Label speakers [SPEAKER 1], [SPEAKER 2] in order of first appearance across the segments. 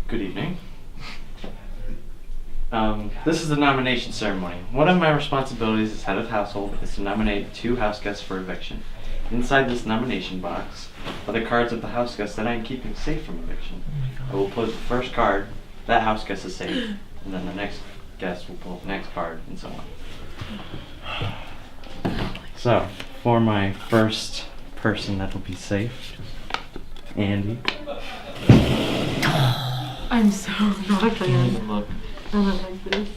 [SPEAKER 1] Good evening. This is the nomination ceremony. One of my responsibilities as head of household is to nominate 2 house guests for eviction. Inside this nomination box are the cards of the house guests that I am keeping safe from eviction. I will put the first card, that house guest is safe, and then the next guest will pull the next card, and so on. So, for my first person that will be safe, Andy.
[SPEAKER 2] I'm so not a fan.
[SPEAKER 1] Look.
[SPEAKER 2] I don't like this.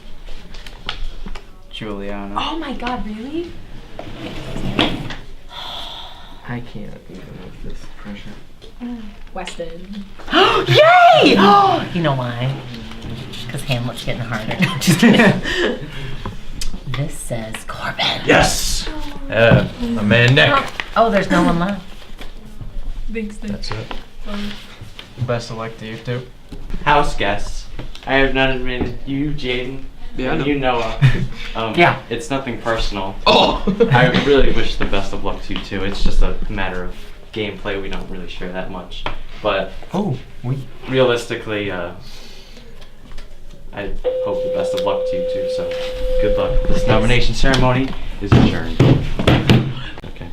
[SPEAKER 3] Juliana.
[SPEAKER 2] Oh my god, really?
[SPEAKER 3] I can't even with this pressure.
[SPEAKER 2] Weston.
[SPEAKER 4] Yay! Oh, you know why? Because Hamlet's getting harder. No, just kidding. This says Corbin.
[SPEAKER 3] Yes! A man neck.
[SPEAKER 4] Oh, there's no one left.
[SPEAKER 2] Thanks, Nick.
[SPEAKER 3] That's it. Best of luck to you two.
[SPEAKER 1] House guests. I have nominated you, Jaden,
[SPEAKER 3] Yeah, I
[SPEAKER 1] and
[SPEAKER 3] know.
[SPEAKER 1] you, Noah.
[SPEAKER 4] Yeah.
[SPEAKER 1] It's nothing personal.
[SPEAKER 3] Oh!
[SPEAKER 1] I really wish the best of luck to you too. It's just a matter of gameplay. We don't really share that much, but
[SPEAKER 3] Oh,
[SPEAKER 1] realistically, I hope the best of luck to you too. So, good luck. This nomination ceremony is adjourned. Okay.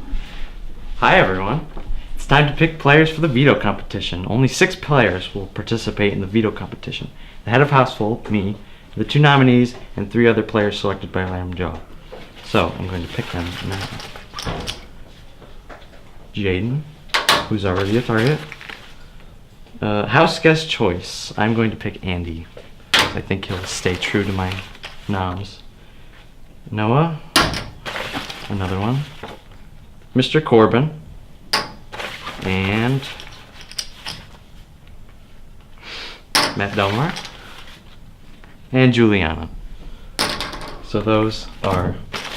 [SPEAKER 1] Hi everyone. It's time to pick players for the veto competition. Only 6 players will participate in the veto competition. The head of household, me, the 2 nominees, and 3 other players selected by Lamb Joe. So, I'm going to pick them now. Jaden, who's already a target. House guest choice. I'm going to pick Andy. I think he'll stay true to my noms. Noah, another one. Mr. Corbin, and Matt Delmar, and Juliana. So those are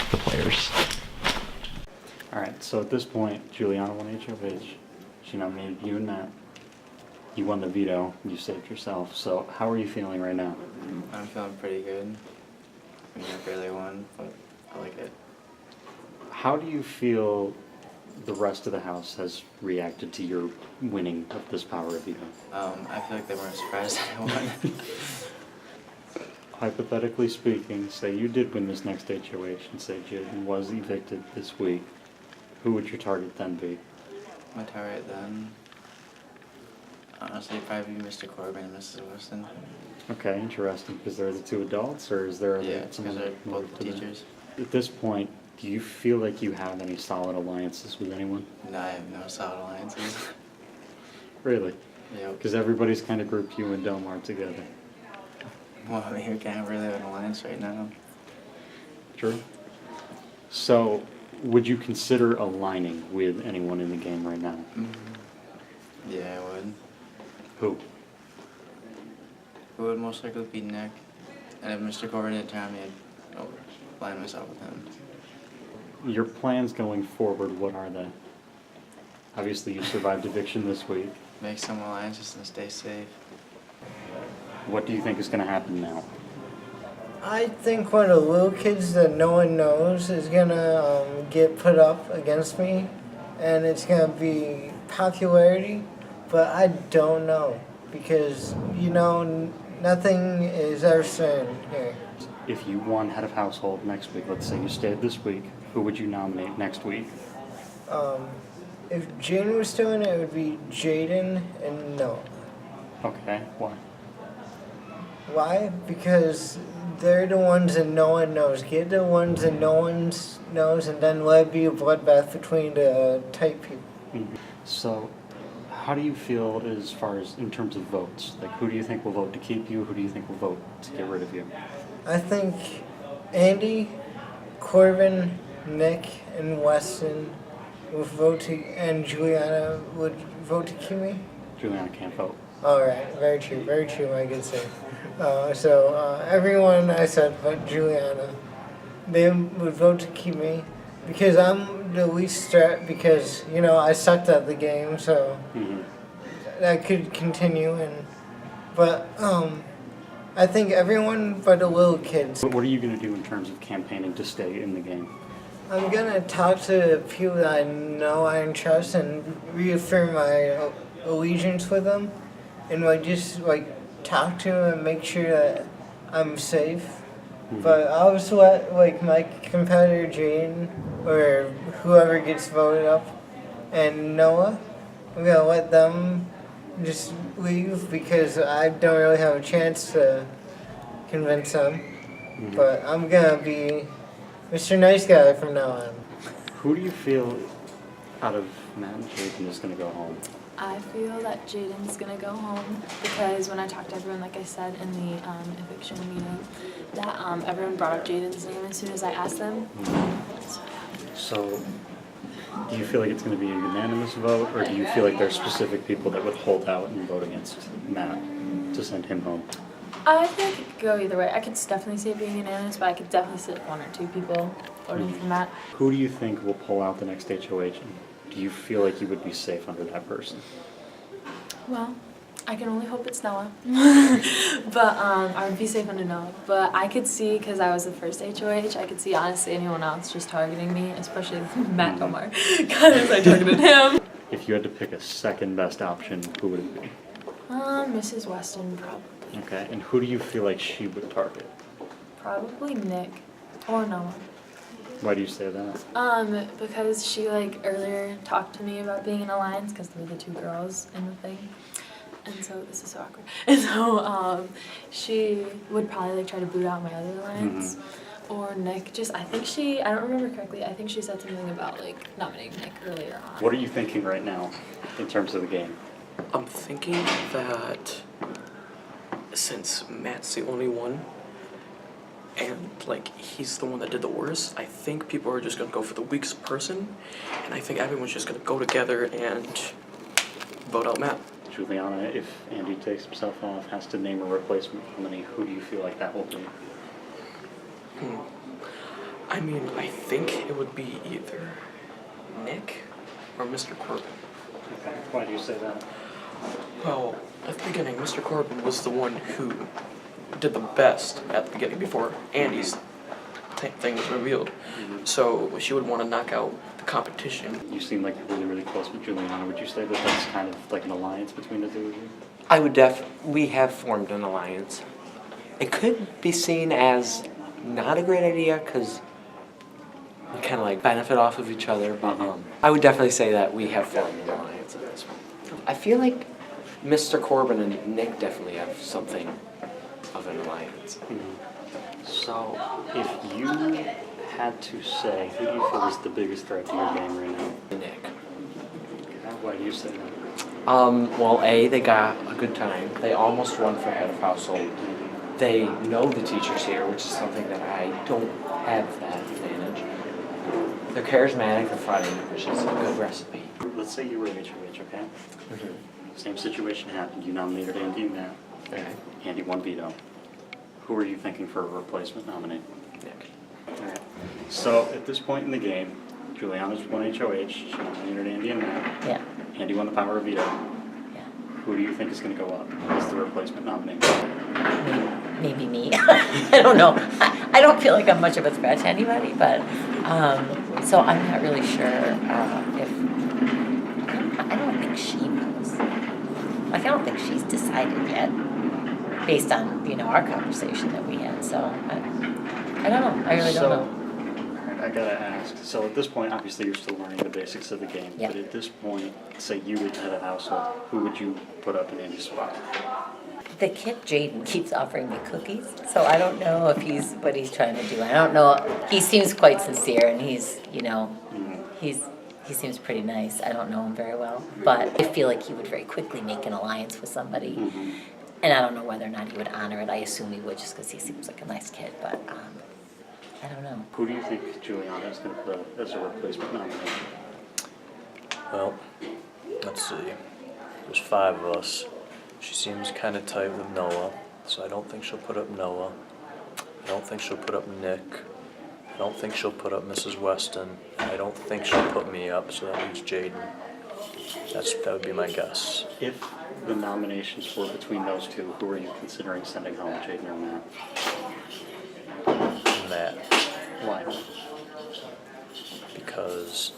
[SPEAKER 1] the players.
[SPEAKER 5] Alright, so at this point, Juliana won HOH. She nominated you and Matt. You won the veto, you saved yourself. So how are you feeling right now?
[SPEAKER 6] I'm feeling pretty good. I mean, I barely won, but I like it.
[SPEAKER 5] How do you feel the rest of the house has reacted to your winning of this power of veto?
[SPEAKER 6] I feel like they weren't surprised that I won.
[SPEAKER 5] Hypothetically speaking, say you did win this next HOH and say Jaden was evicted this week, who would your target then be?
[SPEAKER 6] My target then, honestly, probably Mr. Corbin and Mrs. Wilson.
[SPEAKER 5] Okay, interesting, because they're the 2 adults, or is there
[SPEAKER 6] Yeah, because
[SPEAKER 5] someone
[SPEAKER 6] they're
[SPEAKER 5] more
[SPEAKER 6] both
[SPEAKER 5] to the-
[SPEAKER 6] teachers.
[SPEAKER 5] At this point, do you feel like you have any solid alliances with anyone?
[SPEAKER 6] No, I have no solid alliances.
[SPEAKER 5] Really?
[SPEAKER 6] Yep.
[SPEAKER 5] Because everybody's kind of grouped you and Delmar together.
[SPEAKER 6] Well, I mean, we can't really have an alliance right now.
[SPEAKER 5] True. So, would you consider aligning with anyone in the game right now?
[SPEAKER 6] Yeah, I would.
[SPEAKER 5] Who?
[SPEAKER 6] It would most likely be Nick. And if Mr. Corbin didn't tell me, I'd align myself with him.
[SPEAKER 5] Your plans going forward, what are they? Obviously, you survived eviction this week.
[SPEAKER 6] Make some alliances and stay safe.
[SPEAKER 5] What do you think is going to happen now?
[SPEAKER 7] I think one of the little kids that no one knows is gonna get put up against me, and it's gonna be popularity, but I don't know because nothing is ever certain here.
[SPEAKER 5] If you won head of household next week, let's say you stayed this week, who would you nominate next week?
[SPEAKER 7] If Jaden was still in it, it would be Jaden and Noah.
[SPEAKER 5] Okay, why?
[SPEAKER 7] Why? Because they're the ones that no one knows. Get the ones that no one knows, and then let it be a bloodbath between the type people.
[SPEAKER 5] So, how do you feel as far as in terms of votes? Like, who do you think will vote to keep you? Who do you think will vote to get rid of you?
[SPEAKER 7] I think Andy, Corbin, Nick, and Weston would vote to, and Juliana would vote to keep me.
[SPEAKER 5] Juliana can't vote.
[SPEAKER 7] All right, very true, I could say. So everyone I said but Juliana, they would vote to keep me because I'm the least threat because I sucked at the game, so that could continue. But I think everyone but the little kids.
[SPEAKER 5] What are you going to do in terms of campaigning to stay in the game?
[SPEAKER 7] I'm gonna talk to people that I know I trust and reaffirm my allegiance with them, and just talk to him and make sure that I'm safe. But I also let like my competitor Jaden or whoever gets voted up and Noah, I'm gonna let them just leave because I don't really have a chance to convince them. But I'm gonna be Mr. Nice Guy from now on.
[SPEAKER 5] Who do you feel out of Matt and Jaden is going to go home?
[SPEAKER 2] I feel that Jaden's gonna go home because when I talked to everyone, like I said in the eviction meeting, that everyone brought up Jaden's name as soon as I asked them.
[SPEAKER 5] So, do you feel like it's going to be a unanimous vote, or do you feel like there's specific people that would hold out and vote against Matt to send him home?
[SPEAKER 2] I think it could go either way. I could definitely see it being unanimous, but I could definitely see one or two people voting for Matt.
[SPEAKER 5] Who do you think will pull out the next HOH? And do you feel like you would be safe under that person?
[SPEAKER 2] Well, I can only hope it's Noah. But I would be safe under Noah. But I could see, because I was the first HOH, I could see honestly anyone else just targeting me, especially Matt Omar, because I targeted him.
[SPEAKER 5] If you had to pick a second best option, who would it be?
[SPEAKER 2] Mrs. Weston, probably.
[SPEAKER 5] Okay, and who do you feel like she would target?
[SPEAKER 2] Probably Nick or Noah.
[SPEAKER 5] Why do you say that?
[SPEAKER 2] Because she like earlier talked to me about being in alliance because we were the two girls in the thing, and so this is so awkward. And so she would probably like try to boot out my other alliance, or Nick. I don't remember correctly. I think she said something about like nominating Nick earlier on.
[SPEAKER 5] What are you thinking right now in terms of the game?
[SPEAKER 3] I'm thinking that since Matt's the only one, and like he's the one that did the worst, I think people are just gonna go for the weakest person, and I think everyone's just gonna go together and vote out Matt.
[SPEAKER 5] Juliana, if Andy takes himself off, has to name a replacement nominee, who do you feel like that will be?
[SPEAKER 3] I mean, I think it would be either Nick or Mr. Corbin.
[SPEAKER 5] Okay, why do you say that?
[SPEAKER 3] Well, at the beginning, Mr. Corbin was the one who did the best at the beginning before Andy's thing was revealed. So she would want to knock out the competition.
[SPEAKER 5] You seem like you're really, really close with Juliana. Would you say that that's kind of like an alliance between the two of you?
[SPEAKER 8] We have formed an alliance. It could be seen as not a great idea because we kind of like benefit off of each other, but I would definitely say that we have formed an alliance at this point. I feel like Mr. Corbin and Nick definitely have something of an alliance.
[SPEAKER 5] So, if you had to say, who do you feel is the biggest threat to your game right now?
[SPEAKER 8] Nick.
[SPEAKER 5] Why do you say that?
[SPEAKER 8] Well, they got a good time. They almost won for head of household. They know the teachers here, which is something that I don't have that advantage. They're charismatic, they're funny, which is a good recipe.
[SPEAKER 5] Let's say you were HOH, okay? Same situation happened. You nominated Andy and Matt.
[SPEAKER 8] Okay.
[SPEAKER 5] Andy won veto. Who are you thinking for a replacement nominee?
[SPEAKER 8] Nick.
[SPEAKER 5] Okay. So, at this point in the game, Juliana's won HOH. She nominated Andy and Matt.
[SPEAKER 4] Yeah.
[SPEAKER 5] Andy won the power of veto.
[SPEAKER 4] Yeah.
[SPEAKER 5] Who do you think is going to go up as the replacement nominee?
[SPEAKER 4] Maybe me. I don't know. I don't feel like I'm much of a threat to anybody, but so I'm not really sure if I don't think she knows. Like I don't think she's decided yet, based on our conversation that we had. So I don't know. I really don't know.
[SPEAKER 5] I gotta ask. So at this point, obviously, you're still learning the basics of the game.
[SPEAKER 4] Yeah.
[SPEAKER 5] But at this point, say you were head of household, who would you put up in Andy's spot?
[SPEAKER 4] The kid Jaden keeps offering me cookies, so I don't know if he's what he's trying to do. I don't know. He seems quite sincere, and he's he seems pretty nice. I don't know him very well, but I feel like he would very quickly make an alliance with somebody, and I don't know whether or not he would honor it. I assume he would, just because he seems like a nice kid, but I don't know.
[SPEAKER 5] Who do you think Juliana is going to put up as a replacement nominee?
[SPEAKER 9] Well, let's see. There's 5 of us. She seems kind of tight with Noah, so I don't think she'll put up Noah. I don't think she'll put up Nick. I don't think she'll put up Mrs. Weston. I don't think she'll put me up, so that leaves Jaden. That would be my guess.
[SPEAKER 5] If the nominations were between those two, who are you considering sending home, Jaden or Matt?
[SPEAKER 9] Matt,
[SPEAKER 5] Why?
[SPEAKER 9] because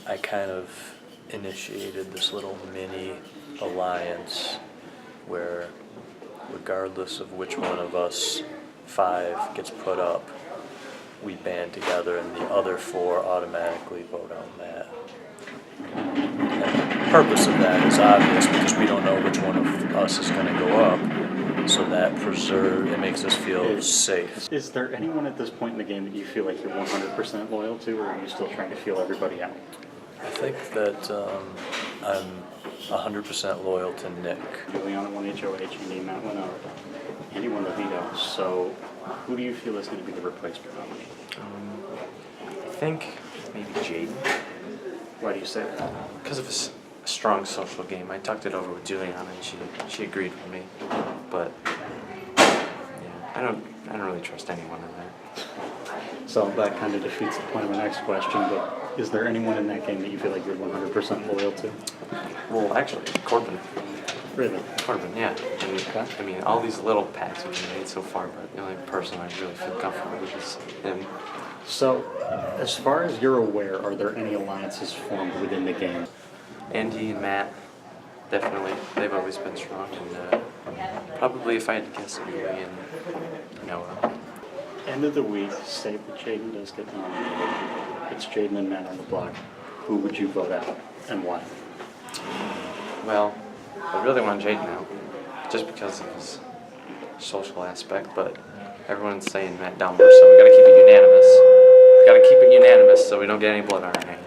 [SPEAKER 9] I kind of initiated this little mini alliance where regardless of which one of us 5 gets put up, we band together and the other 4 automatically vote on Matt. And the purpose of that is obvious because we don't know which one of us is going to go up, so that it makes us feel safe.
[SPEAKER 5] Is there anyone at this point in the game that you feel like you're 100% loyal to, or are you still trying to feel everybody out?
[SPEAKER 9] I think that I'm 100% loyal to Nick.
[SPEAKER 5] Juliana won HOH, Andy and Matt went out. Andy won the veto, so who do you feel is going to be the replacement nominee?
[SPEAKER 1] I think maybe Jaden.
[SPEAKER 5] Why do you say that?
[SPEAKER 1] Because of his strong social game. I talked it over with Juliana and she agreed with me. But yeah, I don't really trust anyone in there.
[SPEAKER 5] So that kind of defeats the point of my next question, but is there anyone in that game that you feel like you're 100% loyal to?
[SPEAKER 1] Well, actually, Corbin.
[SPEAKER 5] Really?
[SPEAKER 1] Corbin, yeah. I mean, all these little packs we've made so far, but the only person I really feel comfortable with is him.
[SPEAKER 5] So, as far as you're aware, are there any alliances formed within the game?
[SPEAKER 1] Andy and Matt, definitely. They've always been strong. And probably, if I had to guess, Julie and Noah.
[SPEAKER 5] End of the week, say that Jaden does get nominated. It's Jaden and Matt on the block. Who would you vote out and why?
[SPEAKER 1] Well, I really want Jaden now, just because of his social aspect, but everyone's saying Matt Dumber, so we gotta keep it unanimous. Gotta keep it unanimous so we don't get any blood on our hands.